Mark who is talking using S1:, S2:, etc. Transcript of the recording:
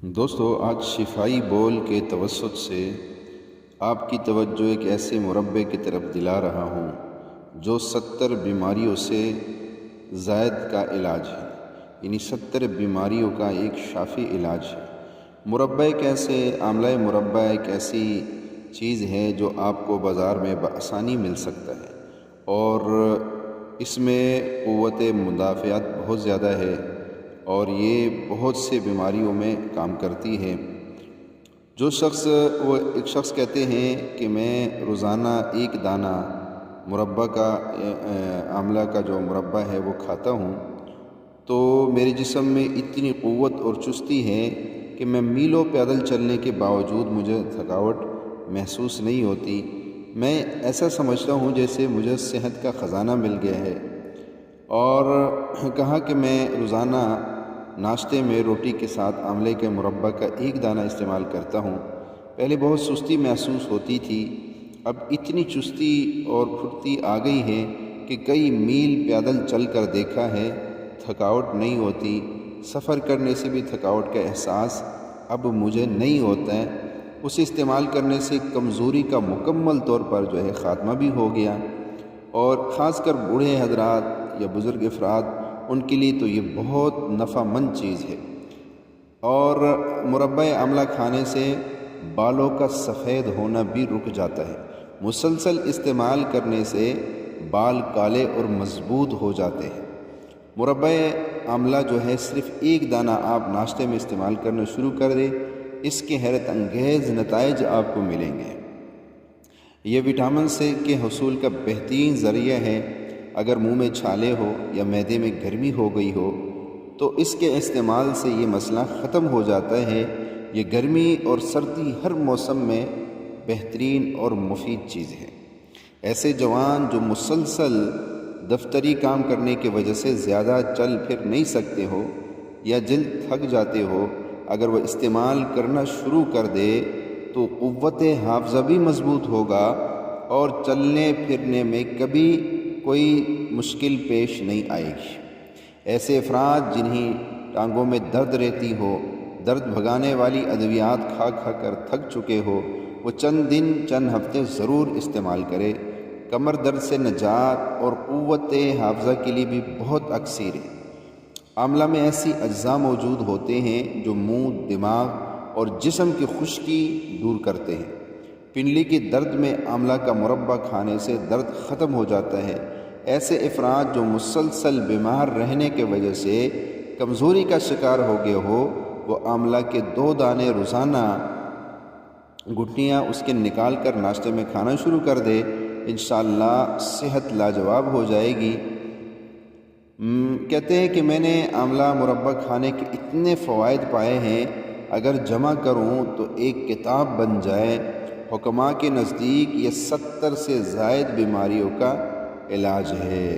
S1: دوستو، آج شفائی بول کے توسط سے آپ کی توجہ ایک ایسے مربے کی طرف دلا رہا ہوں جو 70 بیماریوں سے زائد کا علاج ہے، یعنی 70 بیماریوں کا ایک شافی علاج ہے۔ مربع ایک ایسے آملہ مربع ایک ایسی چیز ہے جو آپ کو بازار میں بآسانی مل سکتا ہے، اور اس میں قوت مدافعت بہت زیادہ ہے اور یہ بہت سے بیماریوں میں کام کرتی ہے۔ جو ایک شخص کہتے ہیں کہ میں روزانہ ایک دانہ مربع کا آملہ کا جو مربع ہے وہ کھاتا ہوں تو میرے جسم میں اتنی قوت اور چستی ہے کہ میں میلوں پیدل چلنے کے باوجود مجھے تھکاوٹ محسوس نہیں ہوتی۔ میں ایسا سمجھتا ہوں جیسے مجھے صحت کا خزانہ مل گیا ہے۔ اور کہا کہ میں روزانہ ناشتے میں روٹی کے ساتھ آملے کے مربع کا ایک دانہ استعمال کرتا ہوں۔ پہلے بہت سستی محسوس ہوتی تھی، اب اتنی چستی اور پھرتی آ گئی ہے کہ کئی میل پیدل چل کر دیکھا ہے، تھکاوٹ نہیں ہوتی۔ سفر کرنے سے بھی تھکاوٹ کا احساس اب مجھے نہیں ہوتا ہے۔ اسے استعمال کرنے سے کمزوری کا مکمل طور پر خاتمہ بھی ہو گیا، اور خاص کر بوڑھے حضرات یا بزرگ افراد ان کے لیے تو یہ بہت نفع مند چیز ہے۔ اور مربع آملہ کھانے سے بالوں کا سفید ہونا بھی رک جاتا ہے۔ مسلسل استعمال کرنے سے بال کالے اور مضبوط ہو جاتے ہیں۔ مربع آملہ صرف ایک دانہ آپ ناشتے میں استعمال کرنا شروع کر دیں، اس کے حیرت انگیز نتائج آپ کو ملیں گے۔ یہ وٹامن سے کے حصول کا بہترین ذریعہ ہے۔ اگر منہ میں چھالے ہو یا معدے میں گرمی ہو گئی ہو تو اس کے استعمال سے یہ مسئلہ ختم ہو جاتا ہے۔ یہ گرمی اور سردی ہر موسم میں بہترین اور مفید چیز ہے۔ ایسے جوان جو مسلسل دفتری کام کرنے کی وجہ سے زیادہ چل پھر نہیں سکتے ہو یا جلد تھک جاتے ہو، اگر وہ استعمال کرنا شروع کر دے تو قوت حافظہ بھی مضبوط ہوگا اور چلنے پھرنے میں کبھی کوئی مشکل پیش نہیں آئے گی۔ ایسے افراد جنہیں ٹانگوں میں درد رہتی ہو، درد بھگانے والی ادویات کھا کھا کر تھک چکے ہو، وہ چند دن چند ہفتے ضرور استعمال کرے۔ کمر درد سے نجات اور قوت حافظہ کے لیے بھی بہت اکثر ہے۔ آملہ میں ایسی اجزاء موجود ہوتے ہیں جو منہ، دماغ اور جسم کی خشکی دور کرتے ہیں۔ پنڈلی کے درد میں آملہ کا مربع کھانے سے درد ختم ہو جاتا ہے۔ ایسے افراد جو مسلسل بیمار رہنے کی وجہ سے کمزوری کا شکار ہو گئے ہو، وہ آملہ کے 2 دانے روزانہ گٹھلیاں اس کے نکال کر ناشتے میں کھانا شروع کر دے، انشاءاللہ صحت لاجواب ہو جائے گی۔ کہتے ہیں کہ میں نے آملہ مربع کھانے کے اتنے فوائد پائے ہیں، اگر جمع کروں تو ایک کتاب بن جائے۔ حکماء کے نزدیک یہ 70 سے زائد بیماریوں کا علاج ہے۔